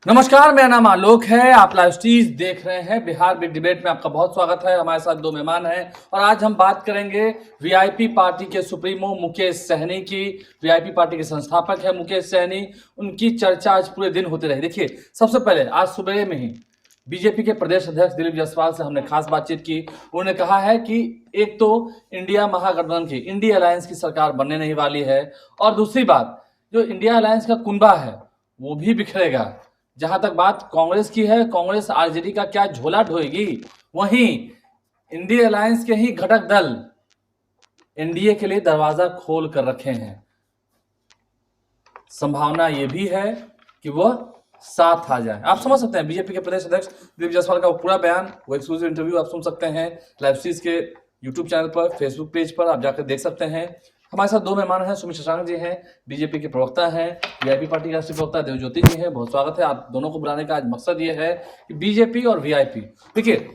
नमस्कार, मेरा नाम आलोक है। आप लाइव स्ट्रीज देख रहे हैं। बिहार बिग डिबेट में आपका बहुत स्वागत है। हमारे साथ दो मेहमान हैं और आज हम बात करेंगे वीआईपी पार्टी के सुप्रीमो मुकेश सहनी की। वीआईपी पार्टी के संस्थापक है मुकेश सहनी। उनकी चर्चा आज पूरे दिन होती रही। देखिए, सबसे पहले आज सुबह में ही बीजेपी के प्रदेश अध्यक्ष दिलीप जायसवाल से हमने खास बातचीत की। उन्होंने कहा है कि एक तो इंडिया महागठबंधन की, इंडिया अलायंस की सरकार बनने नहीं वाली है, और दूसरी बात, जो इंडिया अलायंस का कुनबा है वो भी बिखरेगा। जहां तक बात कांग्रेस की है, कांग्रेस आरजेडी का क्या झोला ढोएगी, वहीं इंडिया अलायंस के ही घटक दल एनडीए के लिए दरवाजा खोल कर रखे हैं। संभावना यह भी है कि वह साथ आ जाए। आप समझ सकते हैं बीजेपी के प्रदेश अध्यक्ष दिलीप जायसवाल का वो पूरा बयान, वो एक्सक्लूसिव इंटरव्यू आप सुन सकते हैं लाइव सीरीज के यूट्यूब चैनल पर, फेसबुक पेज पर आप जाकर देख सकते हैं। हमारे साथ दो मेहमान हैं। सुमित शशांक जी हैं, बीजेपी के प्रवक्ता हैं, वीआईपी पार्टी के राष्ट्रीय प्रवक्ता देवज्योति जी हैं। बहुत स्वागत है। आप दोनों को बुलाने का आज मकसद ये है कि बीजेपी और वीआईपी, देखिए,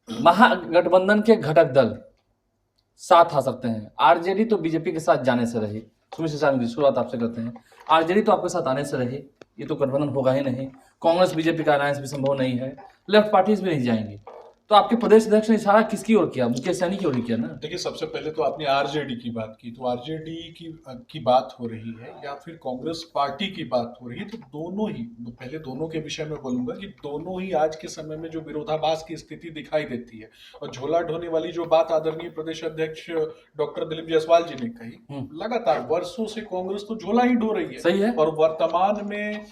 महागठबंधन के घटक दल साथ आ सकते हैं। आरजेडी तो बीजेपी के साथ जाने से रही। सुमित शशांक जी, शुरुआत आपसे करते हैं। आरजेडी तो आपके साथ आने से रही, ये तो गठबंधन होगा ही नहीं। कांग्रेस बीजेपी का अलायंस भी संभव नहीं है, लेफ्ट पार्टीज भी नहीं जाएंगी। तो आपके प्रदेश अध्यक्ष ने इशारा किसकी ओर किया? मुकेश सहनी की ओर ही किया ना। देखिए, सबसे पहले तो आपने आरजेडी की बात की, तो आरजेडी की बात हो रही है या फिर कांग्रेस पार्टी की बात हो रही है, तो दोनों ही, पहले दोनों के विषय में बोलूंगा कि दोनों ही आज के समय में जो विरोधाभास की स्थिति दिखाई देती है, और झोला ढोने वाली जो बात आदरणीय प्रदेश अध्यक्ष डॉक्टर दिलीप जायसवाल जी ने कही, लगातार वर्षों से कांग्रेस तो झोला ही ढो रही है। सही है। और वर्तमान में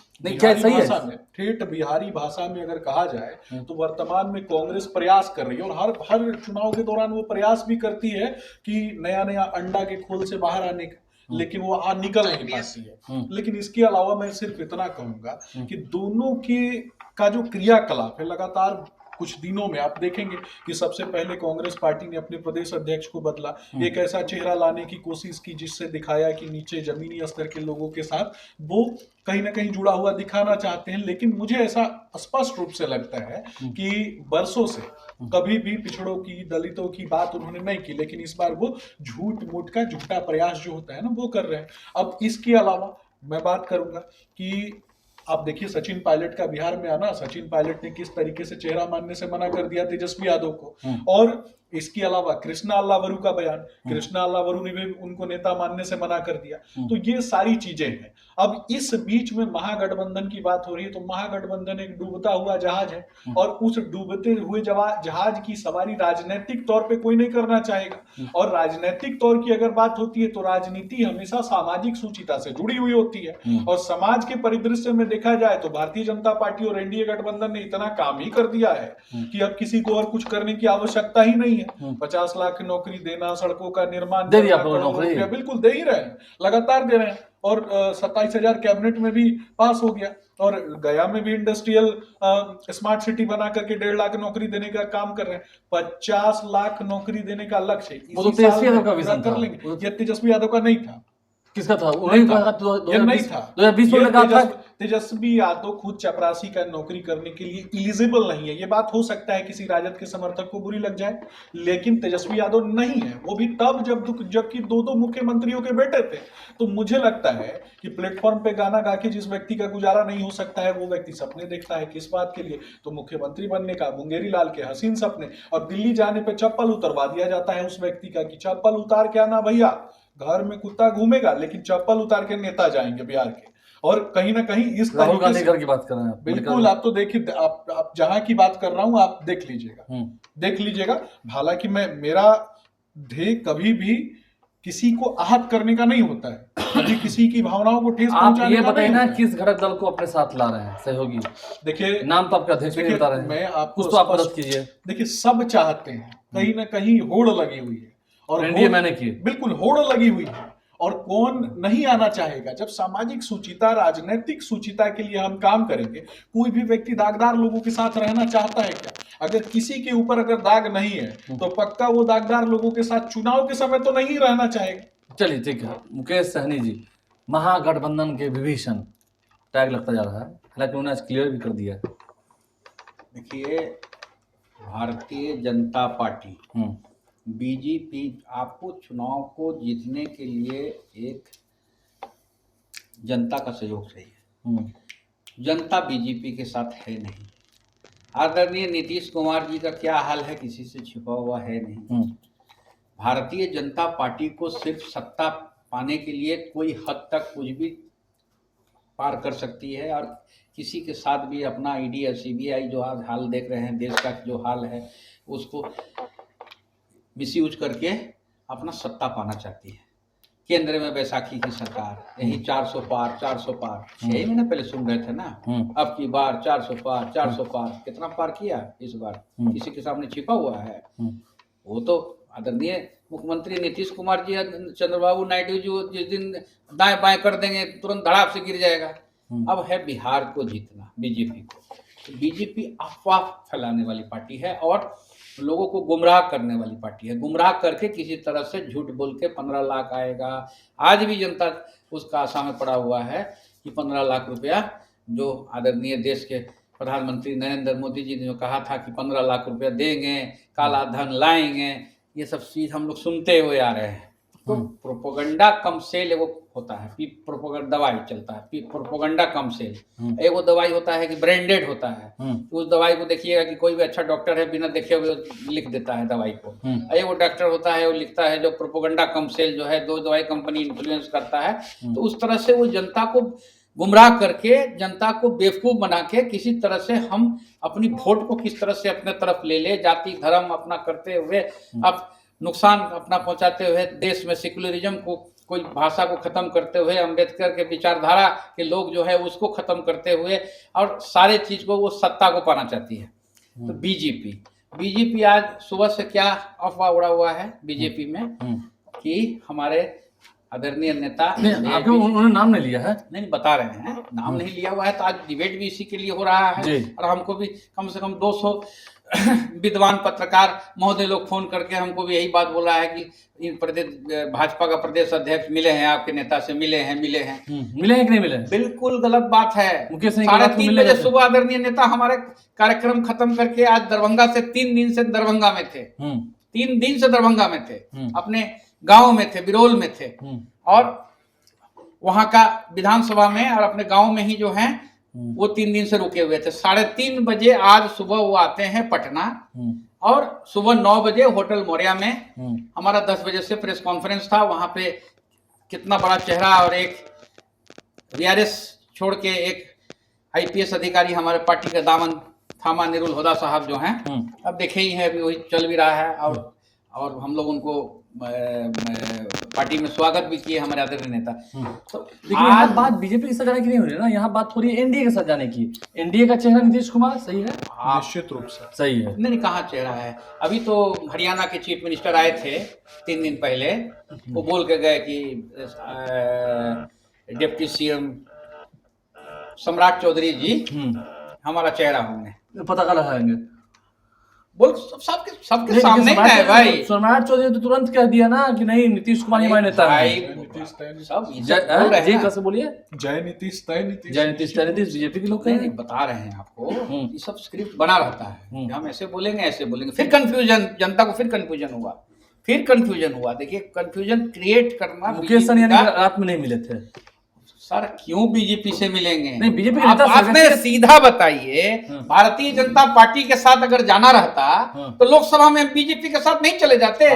ठेठ बिहारी भाषा में अगर कहा जाए तो वर्तमान में कांग्रेस प्रयास कर रही है, और हर चुनाव के दौरान वो प्रयास भी करती है कि नया नया अंडा के खोल से बाहर आने का, लेकिन वो निकल नहीं पाती है। लेकिन इसके अलावा मैं सिर्फ इतना कहूंगा कि दोनों के का जो क्रियाकलाप है, लगातार कुछ दिनों में आप देखेंगे कि सबसे पहले कांग्रेस पार्टी ने अपने प्रदेश अध्यक्ष को बदला, एक ऐसा चेहरा लाने की कोशिश की जिससे दिखाया कि नीचे जमीनी स्तर के लोगों के साथ वो कहीं ना कहीं जुड़ा हुआ दिखाना चाहते हैं। लेकिन मुझे ऐसा स्पष्ट रूप से लगता है कि वर्षों से कभी भी पिछड़ों की, दलितों की बात उन्होंने नहीं की, लेकिन इस बार वो झूठ मूठ का झूठा प्रयास जो होता है ना, वो कर रहे हैं। अब इसके अलावा मैं बात करूंगा कि आप देखिए सचिन पायलट का बिहार में आना, सचिन पायलट ने किस तरीके से चेहरा मानने से मना कर दिया तेजस्वी यादव को, और इसके अलावा कृष्णा अल्लावरू का बयान, कृष्णा अल्लावरू ने भी उनको नेता मानने से मना कर दिया। तो ये सारी चीजें हैं। अब इस बीच में महागठबंधन की बात हो रही है, तो महागठबंधन एक डूबता हुआ जहाज है, और उस डूबते हुए जहाज की सवारी राजनीतिक तौर पे कोई नहीं करना चाहेगा। और राजनीतिक तौर की अगर बात होती है तो राजनीति हमेशा सामाजिक सूचिता से जुड़ी हुई होती है, और समाज के परिदृश्य में देखा जाए तो भारतीय जनता पार्टी और एनडीए गठबंधन ने इतना काम ही कर दिया है कि अब किसी को और कुछ करने की आवश्यकता ही नहीं है। 50 लाख की नौकरी देना, सड़कों का निर्माण दे दिया, बिल्कुल दे ही रहे हैं, लगातार दे रहे हैं, और 27,000 कैबिनेट में भी पास हो गया, और गया में भी इंडस्ट्रियल स्मार्ट सिटी बना करके 1.5 लाख नौकरी देने का काम कर रहे हैं। 50 लाख नौकरी देने का लक्ष्य इसी साल में पूरा कर लेंगे। ये तेजस्वी यादव का नहीं था। किसका था? नहीं था। 2020 में लगा था। तेजस्वी यादव खुद चपरासी का नौकरी करने के लिए एलिजिबल नहीं है। ये बात हो सकता है किसी राजद के समर्थक को बुरी लग जाए, लेकिन तेजस्वी यादव नहीं है। वो भी तब जबकि दो मुख्यमंत्रियों के बेटे थे। तो मुझे लगता है कि प्लेटफॉर्म पे गाना गा के जिस व्यक्ति का गुजारा नहीं हो सकता है, वो व्यक्ति सपने देखता है किस बात के लिए? तो मुख्यमंत्री बनने का, मुंगेरी लाल के हसीन सपने, और दिल्ली जाने पे चप्पल उतरवा दिया जाता है उस व्यक्ति का कि चप्पल उतार के आना भैया, घर में कुत्ता घूमेगा लेकिन चप्पल उतार के नेता जाएंगे बिहार के। और कहीं ना कहीं इस राहुल गांधी की बात कर रहे हैं। बिल्कुल, आप तो देखिए, आप जहां की बात कर रहा हूं आप देख लीजिएगा। हालांकि मेरा ध्येय कभी भी किसी को आहत करने का नहीं होता है, कभी किसी की भावनाओं को ठेस पहुंचाने का। आप ये बताइए ना, किस घटक दल को अपने साथ ला रहे हैं सहयोगी? देखिए, नाम तो आपका अध्यक्ष भी बता रहे हैं, मैं आपको कुछ तो आप मदद कीजिए। देखिए, सब चाहते हैं, कहीं ना कहीं होड़ लगी हुई है, और एनडीए मैंने की, बिल्कुल होड़ लगी हुई है। और कौन नहीं आना चाहेगा? जब सामाजिक सूचिता, राजनीतिक सूचिता के लिए हम काम करेंगे, कोई भी व्यक्ति दागदार लोगों के साथ रहना चाहता है क्या? अगर किसी के ऊपर अगर दाग नहीं है तो पक्का वो दागदार लोगों के साथ चुनाव के समय तो नहीं रहना चाहेगा। चलिए ठीक है। मुकेश सहनी जी, महागठबंधन के विभीषण टैग लगता जा रहा है, हालांकि उन्होंने आज क्लियर भी कर दिया है। देखिए, भारतीय जनता पार्टी, बीजेपी, आपको चुनाव को जीतने के लिए एक जनता का सहयोग चाहिए। जनता बीजेपी के साथ है नहीं। आदरणीय नीतीश कुमार जी का क्या हाल है किसी से छिपा हुआ है नहीं। भारतीय जनता पार्टी को सिर्फ सत्ता पाने के लिए कोई हद तक कुछ भी पार कर सकती है, और किसी के साथ भी अपना ईडी और सीबीआई जो आज हाल देख रहे हैं, देश का जो हाल है, उसको मिसयूज करके अपना सत्ता पाना चाहती है। केंद्र में बैसाखी की सरकार, यही 400 पार 400 पार 6 महीने पहले सुन रहे थे ना, अब की बार 400 पार 400 पार, कितना पार किया इस बार किसी के सामने छिपा हुआ है? वो तो आदरणीय मुख्यमंत्री नीतीश कुमार जी, चंद्रबाबू नायडू जी जिस दिन दाएं बाएं कर देंगे तुरंत धड़ाप से गिर जाएगा। अब है बिहार को जीतना बीजेपी को। तो बीजेपी अफवाह फैलाने वाली पार्टी है और लोगों को गुमराह करने वाली पार्टी है। गुमराह करके किसी तरह से झूठ बोल के 15 लाख आएगा। आज भी जनता उसका आशा में पड़ा हुआ है कि 15 लाख रुपया जो आदरणीय देश के प्रधानमंत्री नरेंद्र मोदी जी ने जो कहा था कि 15 लाख रुपया देंगे, काला धन लाएंगे, ये सब चीज हम लोग सुनते हुए आ रहे हैं। तो प्रोपोगंडा कम सेल एगो होता है, प्रोपोगंडा दवाई चलता है, प्रोपोगंडा कम सेल। एगो दवाई होता है कि ब्रांडेड होता है, उस दवाई को देखिएगा कि कोई भी अच्छा डॉक्टर है बिना देखे हुए लिख देता है दवाई को। एगो डॉक्टर होता है वो लिखता है जो प्रोपोगंडा कम सेल जो है, 2 दवाई कंपनी इन्फ्लुएंस करता है। तो उस तरह से वो जनता को गुमराह करके, जनता को बेवकूफ बना के किसी तरह से हम अपनी वोट को किस तरह से अपने तरफ ले ले, जाति धर्म अपना करते हुए अब नुकसान अपना पहुंचाते हुए, देश में सेकुलरिज्म को, कोई भाषा को खत्म करते हुए, अंबेडकर के विचारधारा के लोग जो है उसको खत्म करते हुए, और सारे चीज को वो सत्ता को पाना चाहती है। तो बीजेपी आज सुबह से क्या अफवाह उड़ा हुआ है बीजेपी में कि हमारे आदरणीय नेता, उन्होंने नाम नहीं लिया है, नहीं बता रहे हैं, नाम नहीं लिया हुआ है। तो आज डिबेट भी इसी के लिए हो रहा है, और हमको भी कम से कम 200 विद्वान पत्रकार महोदय लोग फोन करके हमको भी यही बात बोला है कि इन प्रदेश भाजपा का प्रदेश अध्यक्ष मिले हैं, आपके नेता से मिले हैं कि नहीं मिले? बिल्कुल गलत बात है। 3:30 बजे सुबह आदरणीय नेता हमारे कार्यक्रम खत्म करके आज दरभंगा से 3 दिन से दरभंगा में थे, 3 दिन से दरभंगा में थे, अपने गांव में थे, बिरोल में थे, और वहां का विधानसभा में और अपने गांव में ही जो है वो 3 दिन से रुके हुए थे। 3:30 बजे आज सुबह वो आते हैं पटना, और सुबह 9 बजे होटल मौर्या में हमारा 10 बजे से प्रेस कॉन्फ्रेंस था। वहां पे कितना बड़ा चेहरा, और एक वीआरएस छोड़ के एक आईपीएस अधिकारी हमारे पार्टी का दामन थामा, निरुल हुदा साहब जो हैं, अब देखे ही है, अभी वही चल भी रहा है, और हम लोग उनको पार्टी में स्वागत भी किए हमारे आदरणीय नेता। तो लेकिन आज बात बीजेपी के साथ जाने की नहीं हो रही है ना, यहाँ बात हो रही है एनडीए के साथ जाने की। एनडीए का चेहरा नीतीश कुमार सही है? निश्चित रूप से सही है। नहीं, कहाँ चेहरा है? अभी तो हरियाणा के चीफ मिनिस्टर आए थे 3 दिन पहले, वो बोल के गए कि डिप्टी सीएम सम्राट चौधरी जी हमारा चेहरा होंगे। पता कल लगाएंगे बोल, सबके सामने ही है भाई। सम्राट चौधरी तो तुरंत कह दिया ना कि नहीं, नीतीश कुमार हमारे नेता है। सब जय कैसे बोलिए, जय नीतीश तय नीतीश, जय नीतीश तय नीतीश, बीजेपी के लोग नहीं बता रहे हैं आपको, ये सब स्क्रिप्ट बना रहता है, हम ऐसे बोलेंगे ऐसे बोलेंगे, फिर कंफ्यूजन, जनता को फिर कंफ्यूजन हुआ। देखिए, कंफ्यूजन क्रिएट करना। मुकेश सहनी रात में नहीं मिले थे सर, क्यों बीजेपी से मिलेंगे? नहीं, बीजेपी आपने सीधा बताइए, भारतीय जनता पार्टी के साथ अगर जाना रहता तो लोकसभा में बीजेपी के साथ नहीं चले जाते।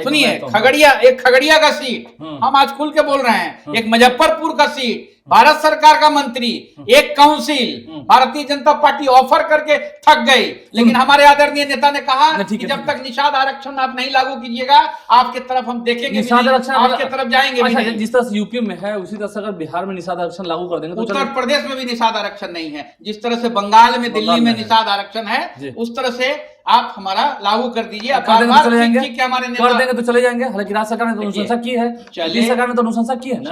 सुनिए, खगड़िया का सीट, हम आज खुल के बोल रहे हैं, एक मुजफ्फरपुर का सीट, भारत सरकार का मंत्री, एक council, Bharatiya Janata party offer करके थक गई। लेकिन हमारे आदरणीय नेता ने कहा कि जब तक निषाद आरक्षण आप नहीं लागू कीजिएगा, आपके तरफ हम देखेंगे, निषाद आरक्षण आपके तरफ जाएंगे भी नहीं। जिस तरह से यूपी में है उसी तरह से अगर बिहार में निषाद आरक्षण लागू कर देंगे तो उत्तर प्रदेश में भी निषाद आरक्षण नहीं है। जिस तरह से बंगाल में, दिल्ली में निषाद आरक्षण है, उस तरह से आप हमारा लागू कर दीजिए। कर देंगे तो चले जाएंगे। हालांकि राज्य सरकार ने तो अनुशंसा की है, नीतीश सरकार ने तो अनुशंसा की है ना।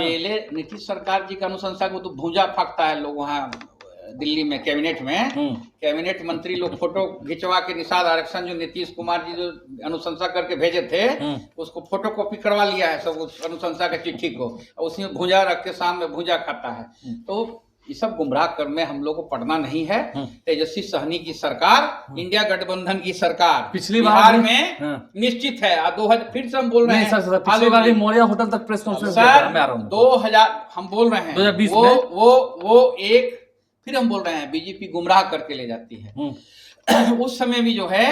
नीतीश सरकार जी का अनुशंसा को तो भूजा फाकता है लोग वहाँ दिल्ली में, कैबिनेट में, कैबिनेट मंत्री लोग फोटो खिंचवा के निषाद आरक्षण जो नीतीश कुमार जी जो अनुशंसा करके भेजे थे, उसको फोटो कॉपी करवा लिया है सब, उस अनुशंसा के चिट्ठी को, उसमें भूजा रख के शाम में भूजा खाता है। तो ये सब गुमराह कर में हम लोग को पढ़ना नहीं है। तेजस्वी सहनी की सरकार, इंडिया गठबंधन की सरकार पिछली बिहार बार में निश्चित है। 2000 फिर से हम बोल रहे हैं सर, पिछली बार मौर्या होटल तक प्रेस कॉन्फ्रेंस सर, मैं आ रहा हूँ 2000 हम बोल रहे हैं 2020 वो एक, फिर हम बोल रहे हैं बीजेपी गुमराह करके ले जाती है। उस समय भी जो है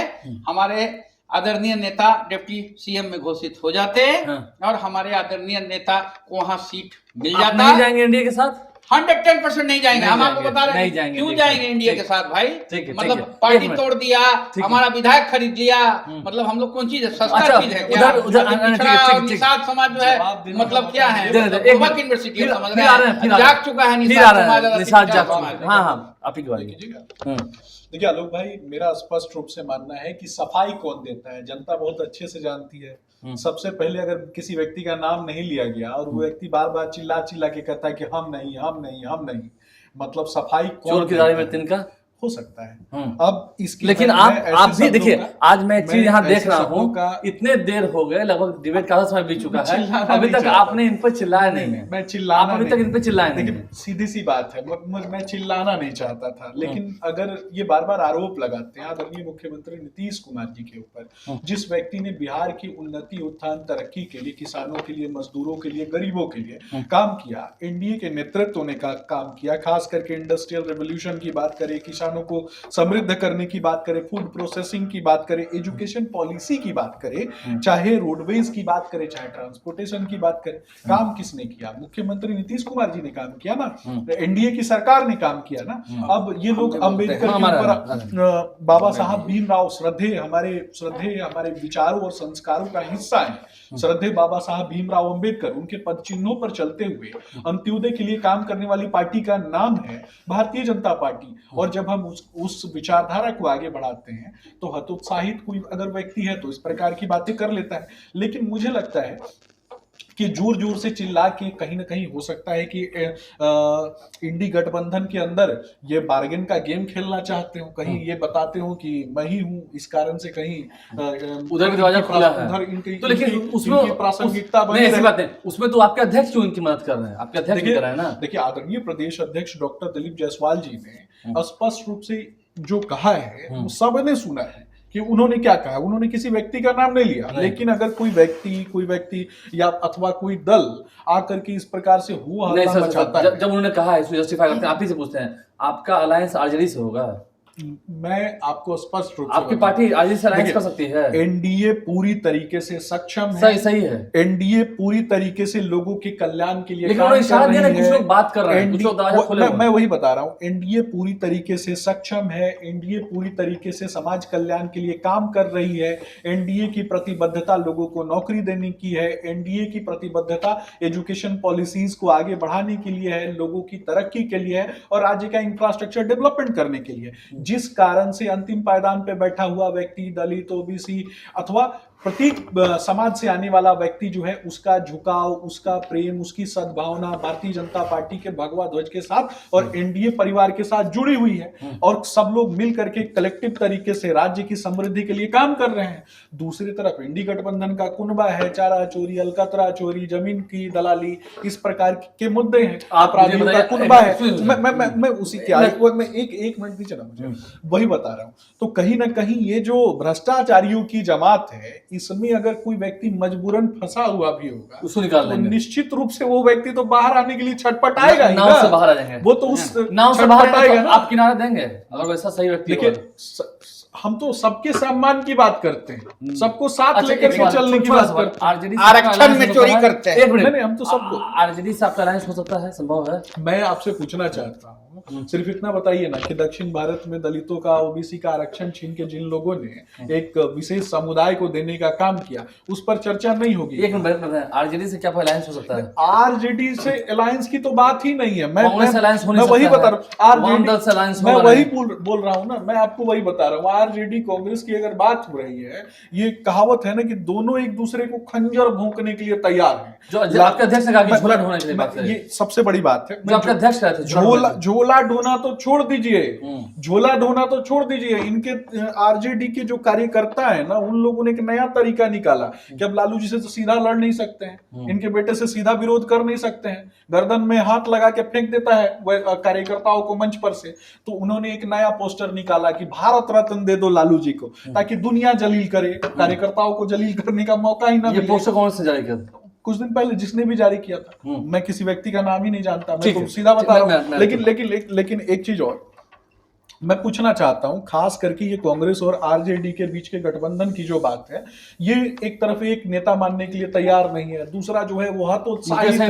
हमारे आदरणीय नेता डिप्टी सीएम में घोषित हो जाते और हमारे आदरणीय नेता को वहां सीट मिल जाता। नहीं जाएंगे इंडिया के साथ? 110% नहीं जाएंगे। हम आपको बता रहे हैं जाएंगे, क्यों जाएंगे इंडिया के साथ भाई। मतलब पार्टी तोड़ दिया, हमारा विधायक खरीद लिया, मतलब हम लोग कौन चीज है, सस्ता चीज है क्या? निषाद समाज जो है मतलब क्या है, यूनिवर्सिटी समझ रहे हैं, जाग चुका है निषाद समाज। हाँ हाँ, आप ही की बात। देखिए आलोक भाई, मेरा स्पष्ट रूप से मानना है कि सफाई कौन देता है जनता बहुत अच्छे से जानती है। सबसे पहले अगर किसी व्यक्ति का नाम नहीं लिया गया और वो व्यक्ति बार बार चिल्ला चिल्ला के कहता है कि हम नहीं हम नहीं हम नहीं, मतलब सफाई कौन चोर की दाढ़ी में तिनका हो सकता है। अब इसकी लेकिन आप भी देखिए, आज मैं एक चीज यहाँ देख रहा हूँ, इतने देर हो गए, लगभग डिबेट का समय बीत चुका है, अभी तक आपने इन पर चिल्लाया नहीं है। मैं चिल्लाना अभी तक इन पर चिल्लाया नहीं है। सीधी सी बात है, मैं चिल्लाना नहीं चाहता था, लेकिन अगर ये बार बार आरोप लगाते हैं आदरणीय मुख्यमंत्री नीतीश कुमार जी के ऊपर, जिस व्यक्ति ने बिहार की उन्नति उत्थान तरक्की के लिए, किसानों के लिए, मजदूरों के लिए, गरीबों के लिए काम किया, एनडीए के नेतृत्व ने काम किया, खास करके इंडस्ट्रियल रेवोल्यूशन की बात करें, किसानों को समृद्ध करने की बात करें, फूड प्रोसेसिंग की बात करें, एजुकेशन पॉलिसी की बात करें, चाहे रोडवेज की बात करें, चाहे ट्रांसपोर्टेशन की बात करें, काम किसने किया? मुख्यमंत्री नीतीश कुमार जी ने काम किया ना, एनडीए की सरकार ने काम किया ना। अब ये लोग अम्बेडकर के ऊपर, बाबा साहब भीमराव श्रद्धेय हमारे विचारों और संस्कारों का हिस्सा है, श्रद्धेय बाबा साहब भीमराव अम्बेडकर, उनके पद चिन्हों पर चलते हुए अंत्योदय के लिए काम करने वाली पार्टी का नाम है भारतीय जनता पार्टी। और जब हम उस विचारधारा को आगे बढ़ाते हैं तो हतोत्साहित कोई अगर व्यक्ति है तो इस प्रकार की बातें कर लेता है, लेकिन मुझे लगता है कि जोर जोर से चिल्ला के कहीं ना कहीं हो सकता है कि इंडी गठबंधन के अंदर ये बार्गेन का गेम खेलना चाहते हो, कहीं ये बताते हो कि मैं ही हूं, इस कारण से कहीं उधर भी दरवाजा खुला है। उधर इनकी तो लेकिन उसमें प्रासंगिकता नहीं, ऐसी बात नहीं, उसमें तो आपके अध्यक्ष क्यों इनकी मदद कर रहे हैं? आपके अध्यक्ष भी कर रहे हैं ना। देखिए आदरणीय प्रदेश अध्यक्ष डॉक्टर दिलीप जायसवाल जी ने स्पष्ट रूप से जो कहा है वो सबने सुना है कि उन्होंने क्या कहा। उन्होंने किसी व्यक्ति का नाम नहीं लिया, लेकिन अगर कोई व्यक्ति या अथवा कोई दल आकर के इस प्रकार से हुआ मचाता है, जब उन्होंने कहा है इसको जस्टिफाई करते हैं, आप ही से पूछते हैं, आपका अलायंस आरजेडी से होगा? मैं आपको स्पष्ट रूप से, आपकी पार्टी आरजेडी से अलायंस कर सकती है? एनडीए पूरी तरीके से सक्षम है, सही है। एनडीए पूरी तरीके से लोगों के कल्याण के लिए लेकिन काम कर रही है। कुछ लोग बात कर रहे हैं, कुछ लोग दरवाजा खोले हुए हैं। मैं वही बता रहा हूँ, एनडीए पूरी तरीके से सक्षम है, एनडीए पूरी तरीके से समाज कल्याण के लिए काम कर रही है, एनडीए की प्रतिबद्धता लोगों को नौकरी देने की है, एनडीए की प्रतिबद्धता एजुकेशन पॉलिसीज को आगे बढ़ाने के लिए है, लोगों की तरक्की के लिए है और राज्य का इंफ्रास्ट्रक्चर डेवलपमेंट करने के लिए। जिस कारण से अंतिम पायदान पे बैठा हुआ व्यक्ति, दलित, ओबीसी अथवा प्रत्येक समाज से आने वाला व्यक्ति जो है, उसका झुकाव, उसका प्रेम, उसकी सद्भावना भारतीय जनता पार्टी के भगवा ध्वज के साथ और एनडीए परिवार के साथ जुड़ी हुई है और सब लोग मिल करके कलेक्टिव तरीके से राज्य की समृद्धि के लिए काम कर रहे हैं। दूसरी तरफ इंडी गठबंधन का कुनबा है, चारा चोरी, अलकतरा चोरी, जमीन की दलाली, इस प्रकार के मुद्दे हैं, अपराधियों का कुनबा है। मैं उसी के मैं एक मिनट दीजिए ना, मुझे वही बता रहा हूं। तो कहीं ना कहीं ये जो भ्रष्टाचारियों की जमात है, इसमें अगर कोई व्यक्ति मजबूरन फंसा हुआ भी होगा उसको निकाल तो निश्चित रूप से वो व्यक्ति तो बाहर आने के लिए छटपटाएगा ही, नाव से बाहर आ जाएंगे, वो तो उस नाव से बाहर आएगा ना। आप किनारा देंगे अगर वैसा सही व्यक्ति होगा? हम तो सबके सम्मान की बात करते हैं, सबको साथ लेकर के चलने की बात करते हैं। आरक्षण में चोरी करते हैं। एक मिनट, हम तो सबको, आरजेडी से आपका अलायंस हो सकता है, संभव है? मैं आपसे पूछना चाहता हूँ, सिर्फ इतना बताइए ना कि दक्षिण भारत में दलितों का, ओबीसी का आरक्षण छीन के जिन लोगों ने एक विशेष समुदाय को देने का काम किया, उस पर चर्चा नहीं होगी। एक मिनट, आरजेडी से क्या अलायंस हो सकता है? आरजेडी से अलायंस की तो बात ही नहीं है। मैं वही बता रहा हूँ, मैं वही बोल रहा हूँ ना, मैं आपको वही बता रहा हूँ। आरजेडी कांग्रेस की अगर बात हो रही है, ये कहावत है ना कि दोनों एक दूसरे को खंजर भोंकने के लिए तैयार हैं। जो आपके अध्यक्ष ने कहा कि झोला ढोने के लिए बात ये सबसे बड़ी बात है। जो आपके अध्यक्ष कहे थे झोला ढोना तो छोड़ दीजिए, झोला ढोना तो छोड़ दीजिए, इनके आरजेडी के जो कार्यकर्ता है ना, उन लोगों ने एक नया तरीका निकाला कि अब लालू जी से तो सीधा लड़ नहीं सकते हैं, इनके बेटे से सीधा विरोध कर नहीं सकते हैं, गर्दन में हाथ लगा के फेंक देता है वह कार्यकर्ताओं को मंच पर से। तो उन्होंने एक नया पोस्टर निकाला कि भारत रत्न दे दो लालू जी को, ताकि दुनिया जलील करे, कार्यकर्ताओं को जलील करने का मौका ही ना मिले। ये पोस्टर कौन से जारी किया था? कुछ दिन पहले जिसने भी जारी किया था, मैं किसी व्यक्ति का नाम ही नहीं जानता, मैं तो सीधा बता रहा हूं। लेकिन एक चीज और मैं पूछना चाहता हूं, खास करके ये कांग्रेस और आरजेडी के बीच के गठबंधन की जो बात है, ये एक तरफ एक नेता मानने के लिए तैयार नहीं है, दूसरा जो है वो हतोत्साहित है।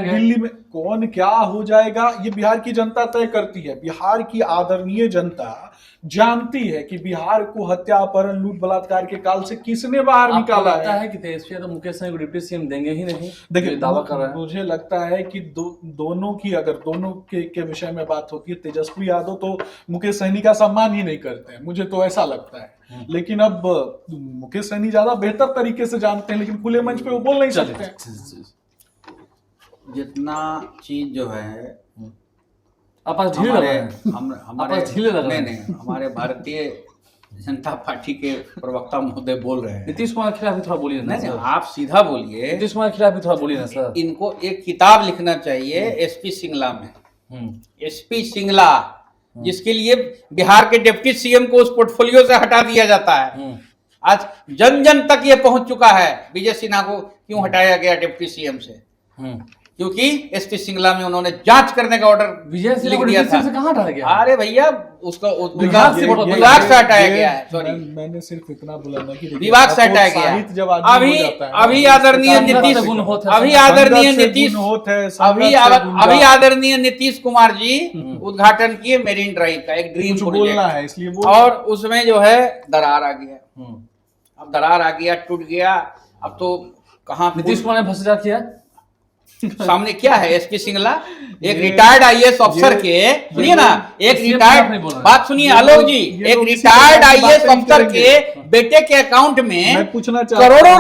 दिल्ली में कौन क्या हो जाएगा ये बिहार की जनता तय करती है। बिहार की आदरणीय जनता जानती है कि बिहार को हत्या, अपहरण, लूट, बलात्कार के काल से किसने बाहर निकाला है। कि तेजस्वी यादव मुकेश सहनी को डिप्टी सीएम देंगे ही नहीं, देखिए दावा कर रहा है। मुझे लगता है कि दोनों की अगर दोनों के विषय में बात होती है, तेजस्वी यादव तो मुकेश सहनी का सम्मान ही नहीं करते हैं, मुझे तो ऐसा लगता है। लेकिन अब मुकेश सहनी ज्यादा बेहतर तरीके से जानते हैं, लेकिन खुले मंच पे वो बोल नहीं सकते हैं। जितना चीज जो है हमारे भारतीय जनता पार्टी के प्रवक्ता महोदय बोल रहे हैं। नीतीश कुमार के खिलाफ भी थोड़ा बोलिए ना। नहीं, आप सीधा बोलिए। नीतीश कुमार के खिलाफ भी थोड़ा बोलिए ना सर। इनको एक किताब लिखना चाहिए एसपी सिंगला में, एसपी सिंगला, जिसके लिए बिहार के डिप्टी सीएम को उस पोर्टफोलियो से हटा दिया जाता है। आज जन जन तक ये पहुंच चुका है विजय सिन्हा को क्यों हटाया गया डिप्टी सीएम से, क्योंकि एसपी सिंगला में उन्होंने जांच करने का ऑर्डर विजय सिन्हा को दिया था। से कहां हटाया गया? अरे भैया उसका विभाग से हटाया गया है। सॉरी, मैंने सिर्फ इतना बोला ना कि विभाग से हटाया गया। अभी आदरणीय नीतीश कुमार जी उद्घाटन किए मेरीन ड्राइव का, एक ड्रीम बोलना है इसलिए, और उसमें जो है दरार आ गया। अब दरार आ गया, टूट गया। अब तो कहाँ नीतीश कुमार ने भ्रष्टाचार किया सामने क्या है? एसपी सिंगला एक रिटायर्ड आईएएस अफसर के, सुनिए ना, एक रिटायर्ड, बात सुनिए आलोक जी, एक रिटायर्ड आईएएस अफसर के बेटे के अकाउंट में करोड़ों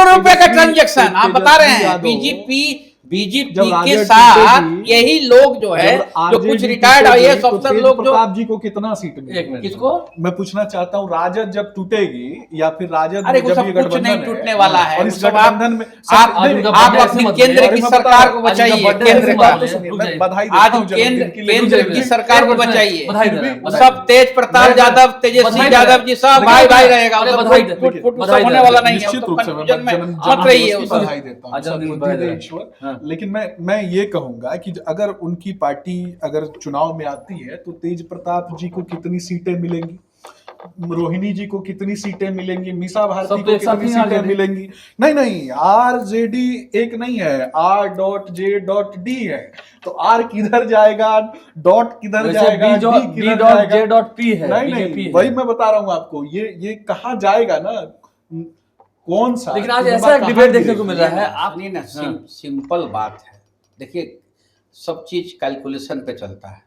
रुपया का ट्रांजैक्शन आप बता रहे हैं। बीजेपी के साथ यही लोग जो है, जो कुछ रिटायर्ड आईएएस अफसर लोग, जो प्रताप जी को कितना सीट मिली? किसको मैं पूछना चाहता हूँ, राजद जब टूटेगी या फिर राजद अरे कुछ नहीं टूटने वाला है। और इस गठबंधन में आप अपनी केंद्र की सरकार को बचाइए, आज केंद्र की सरकार को बचाइए। सब तेज प्रताप यादव, तेजस्वी यादव जी सब भाई भाई रहेगा, होने वाला नहीं है। मत रहिए। लेकिन मैं ये कहूंगा कि अगर उनकी पार्टी अगर चुनाव में आती है तो तेज प्रताप जी को कितनी सीटें मिलेंगी, रोहिणी जी को कितनी सीटें मिलेंगी, मीसा भारती को कितनी सीटें मिलेंगी? नहीं, आरजेडी एक नहीं है, R.J.D है। तो आर किधर जाएगा, डॉट किधर जाएगा, डी किधर जाएगा, J.P है। नहीं, वही मैं बता रहा हूँ आपको, ये कहाँ जाएगा ना, कौन सा। लेकिन आज ऐसा डिबेट देखने को मिल रहा है। आपने ना सिंपल बात है, देखिए सब चीज कैलकुलेशन पे चलता है।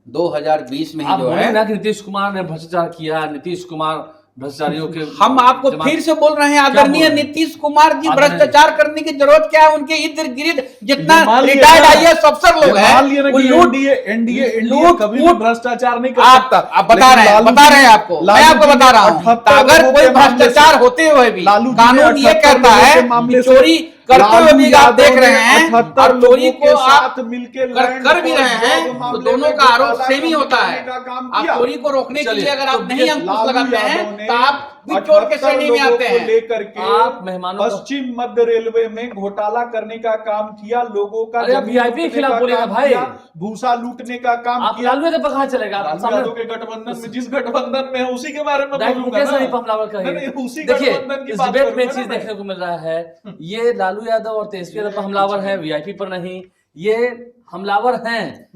2020 में ही जो है ना कि नीतीश कुमार ने भ्रष्टाचार किया, नीतीश कुमार भ्रष्टाचारियों के, हम आपको फिर से बोल रहे हैं, आदरणीय नीतीश कुमार जी भ्रष्टाचार करने की जरूरत क्या है? उनके इर्द गिर्द जितना रिटायर्ड आईएएस अफसर लोग हैं, एनडीए कभी भी भ्रष्टाचार नहीं कर सकता। आप बता रहे हैं आपको, मैं आपको बता रहा हूँ, अगर कोई भ्रष्टाचार होते हुए भी कानून ये कहता है चोरी करते हुए भी आप देख रहे हैं, और चोरी को आप मिलकर कर भी रहे हैं, तो दोनों का आरोप सेम ही होता है। आप चोरी को रोकने के लिए अगर आप नहीं अंकुश लगाते हैं तो आप भी चोर के श्रेणी में आते हैं। लेकर के आप मेहमानों पश्चिम मध्य रेलवे में घोटाला करने का काम किया, लोगों का वीआईपी के खिलाफ बोलेगा भाई, भूसा लूटने का काम किया। लालू यादव कहाँ चलेगा? के गठबंधन में, जिस गठबंधन में है उसी के बारे में बोलूंगा ना। उसी गठबंधन की बात डिबेट में एक चीज देखने को मिल रहा है, ये लालू यादव और तेजस्वी यादव पर हमलावर हैं, वीआईपी पर नहीं। ये हमलावर हैं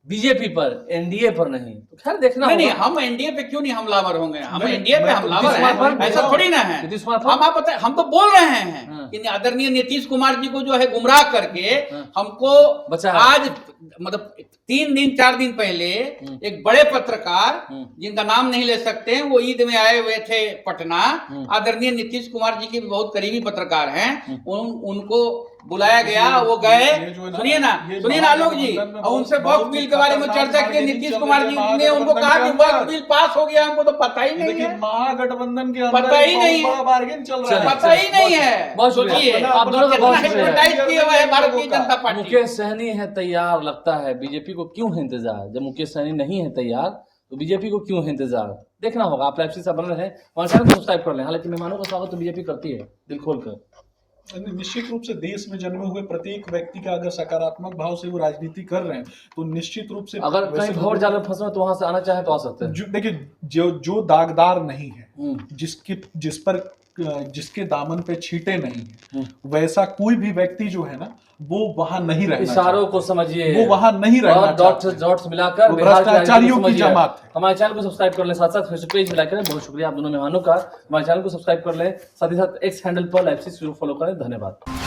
बीजेपी पर, एनडीए पर नहीं। तो खैर देखना नहीं, हम एनडीए पे क्यों नहीं हमलावर होंगे? हम एनडीए पे हमलावर हैं, ऐसा थोड़ी ना है। हम तो बोल रहे हैं कि आदरणीय नीतीश कुमार जी को जो है गुमराह करके हमको आज मतलब 3 दिन पहले एक बड़े पत्रकार जिनका नाम नहीं ले सकते हैं, वो ईद में आए हुए थे पटना, आदरणीय नीतीश कुमार जी के बहुत करीबी पत्रकार हैं, उनको बुलाया गया, वो गए। सुनिए ना आलोक जी, और उनसे वक्फ बिल के बारे में चर्चा की। नीतीश कुमार जी ने उनको कहा कि वक्फ बिल पास हो गया, हमको तो पता ही नहीं है, महागठबंधन के पता ही नहीं है, बार्गेन चल रहा है, पता ही नहीं है। बहुत सोचिए आप दोनों का बहुत एडवर्टाइज किया हुआ है भारतीय जनता पार्टी। मुकेश सहनी है तैयार, लगता है बीजेपी को क्यों है इंतजार? जब मुकेश सहनी नहीं है तैयार तो बीजेपी को क्यों है इंतजार? देखना होगा। आप लाइव से बन रहे हैं, हमारे चैनल को सब्सक्राइब कर लें। हालांकि मेहमानों का स्वागत तो बीजेपी करती है दिल खोलकर। निश्चित रूप से देश में जन्मे हुए प्रत्येक व्यक्ति का अगर सकारात्मक भाव से वो राजनीति कर रहे हैं तो निश्चित रूप से, अगर कहीं भंवर जाल में फंसे तो वहां से आना चाहे तो आ सकते हैं। देखिए, जो दागदार नहीं है, जिसके दामन पे छींटे नहीं है, वैसा कोई भी व्यक्ति जो है ना, वो वहां नहीं रहना। इशारों को समझिए, वो वहां नहीं रहना। डॉट्स मिलाकर भ्रष्टाचारियों की जमात है। हमारे चैनल को सब्सक्राइब कर लें, साथ साथ फेसबुक पेज भी लाइक करें। बहुत शुक्रिया आप दोनों मेहमानों का। हमारे चैनल को सब्सक्राइब कर लें, साथ ही साथ एक्स हैंडल पर लाइव से फॉलो करें। धन्यवाद।